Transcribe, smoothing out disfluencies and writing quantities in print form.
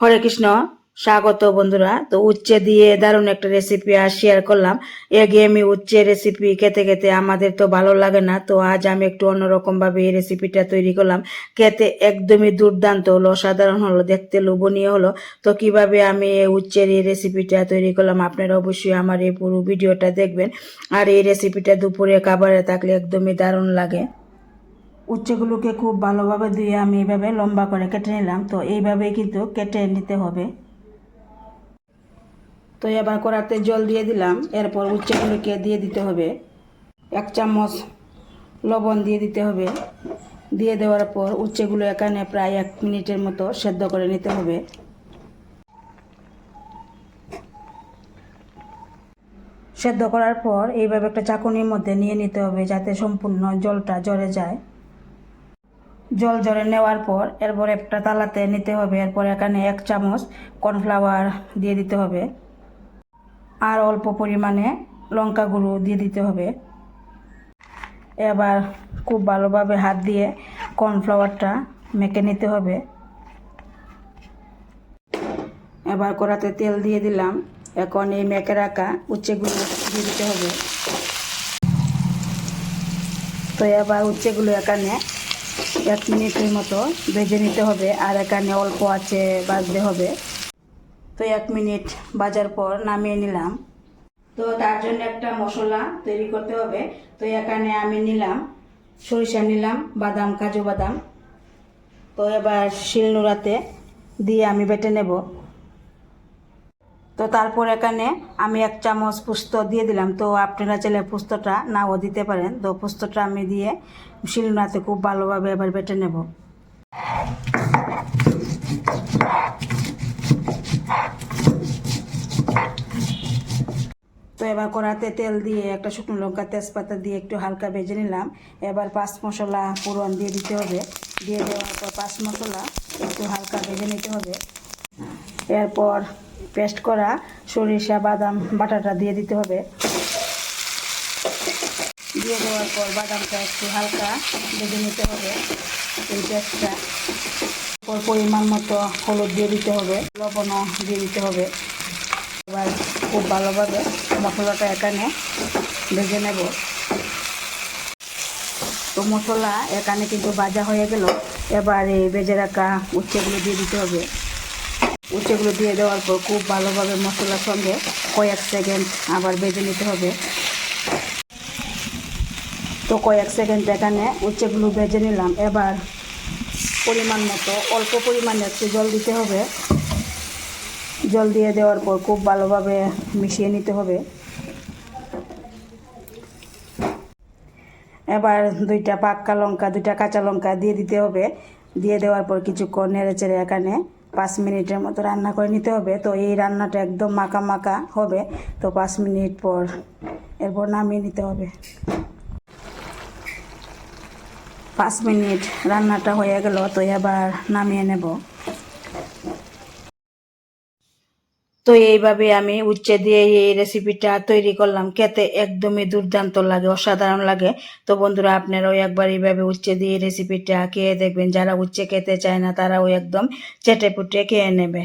হরে কৃষ্ণ, স্বাগত বন্ধুরা। তো উচ্ছে দিয়ে দারুণ একটা রেসিপি আর শেয়ার করলাম। আগে আমি উচ্ছে রেসিপি খেতে খেতে আমাদের তো ভালো লাগে না, তো আজ আমি একটু অন্যরকম ভাবে এই রেসিপিটা তৈরি করলাম। খেতে একদমই দুর্দান্ত হলো, অসাধারণ হলো, দেখতে লোভনীয় হলো। তো কিভাবে আমি এই উচ্ছের এই রেসিপিটা তৈরি করলাম, আপনারা অবশ্যই আমার এই পুরো ভিডিওটা দেখবেন। আর এই রেসিপিটা দুপুরে খাবারে থাকলে একদমই দারুণ লাগে। উচ্ছেগুলোকে খুব ভালোভাবে ধুয়ে আমি এইভাবে লম্বা করে কেটে নিলাম। তো এইভাবেই কিন্তু কেটে নিতে হবে। তো এবার কড়াতে জল দিয়ে দিলাম। এরপর উচ্ছেগুলোকে দিয়ে দিতে হবে। 1 চামচ লবণ দিয়ে দিতে হবে। দিয়ে দেওয়ার পর উচ্ছেগুলো এখানে প্রায় 1 মিনিটের মতো সেদ্ধ করে নিতে হবে। সেদ্ধ করার পর এইভাবে একটা চাকুনির মধ্যে নিয়ে নিতে হবে, যাতে সম্পূর্ণ জলটা ঝরে যায়। জল ঝরে নেওয়ার পর এরপর একটা তালাতে নিতে হবে। এরপর এখানে 1 চামচ কর্নফ্লাওয়ার দিয়ে দিতে হবে। আর অল্প পরিমাণে লঙ্কা গুঁড়ো দিয়ে দিতে হবে। এবার খুব ভালোভাবে হাত দিয়ে কর্নফ্লাওয়ারটা মেখে নিতে হবে। এবার কড়াতে তেল দিয়ে দিলাম। এখন এই মেখে রাখা উচ্ছেগুলো দিয়ে দিতে হবে। তো এবার উচ্ছেগুলো এখানে 1 মিনিটের মতো ভেজে নিতে হবে, আর এখানে অল্প আঁচে ভাজতে হবে। তো 1 মিনিট ভাজার পর নামিয়ে নিলাম। তো তার জন্য একটা মশলা তৈরি করতে হবে। তো এখানে আমি নিলাম সরিষা, নিলাম বাদাম, কাজু বাদাম। তো এবার শিলনোড়াতে দিয়ে আমি বেটে নেব। তো তারপর এখানে আমি 1 চামচ পোস্ত দিয়ে দিলাম। তো আপনারা চাইলে পোস্তটা নাও দিতে পারেন। তো পোস্তটা আমি দিয়ে শিলনোড়াতে খুব ভালোভাবে এবার বেটে নেব। তো এবার কড়াতে তেল দিয়ে একটা শুকনো লঙ্কা, তেজপাতা দিয়ে একটু হালকা ভেজে নিলাম। এবার 5 মশলা ফোড়ন দিয়ে দিতে হবে। দিয়ে দেওয়ার পর 5 মশলা একটু হালকা ভেজে নিতে হবে। এরপর পেস্ট করা সরিষা বাদাম বাটাটা দিয়ে দিতে হবে। দিয়ে দেওয়ার পর বাদামটা একটু হালকা ভেজে নিতে হবে এই পেস্টটা। পরিমাণ মতো হলুদ দিয়ে দিতে হবে, লবণও দিয়ে দিতে হবে। এবার খুব ভালোভাবে মশলাটা এখানে ভেজে নেব। তো মশলা এখানে কিন্তু ভাজা হয়ে গেল। এবার এই ভেজে রাখা উচ্ছেগুলো দিয়ে দিতে হবে। উচ্ছেগুলো দিয়ে দেওয়ার পর খুব ভালোভাবে মশলার সঙ্গে কয়েক সেকেন্ড আবার ভেজে নিতে হবে। তো কয়েক সেকেন্ড এখানে উচ্ছেগুলো ভেজে নিলাম। এবার পরিমাণ মতো অল্প পরিমাণে একটু জল দিতে হবে। জল দিয়ে দেওয়ার পর খুব ভালোভাবে মিশিয়ে নিতে হবে। এবার 2টা পাকা লঙ্কা, 2টা কাঁচা লঙ্কা দিয়ে দিতে হবে। দিয়ে দেওয়ার পর কিছুক্ষণ নেড়ে চেড়ে এখানে 5 মিনিটের মতো রান্না করে নিতে হবে। তো এই রান্নাটা একদম মাখা মাখা হবে। তো 5 মিনিট পর এরপর নামিয়ে নিতে হবে। 5 মিনিট রান্নাটা হয়ে গেল। তো এবার নামিয়ে নেব। তো এইভাবে আমি উচ্ছে দিয়ে এই রেসিপিটা তৈরি করলাম। খেতে একদমই দুর্দান্ত লাগে, অসাধারণ লাগে। তো বন্ধুরা, আপনারাও একবার এইভাবে উচ্ছে দিয়ে রেসিপিটা খেয়ে দেখবেন। যারা উচ্ছে খেতে চায় না তারাও একদম চেটে পুটে খেয়ে নেবে।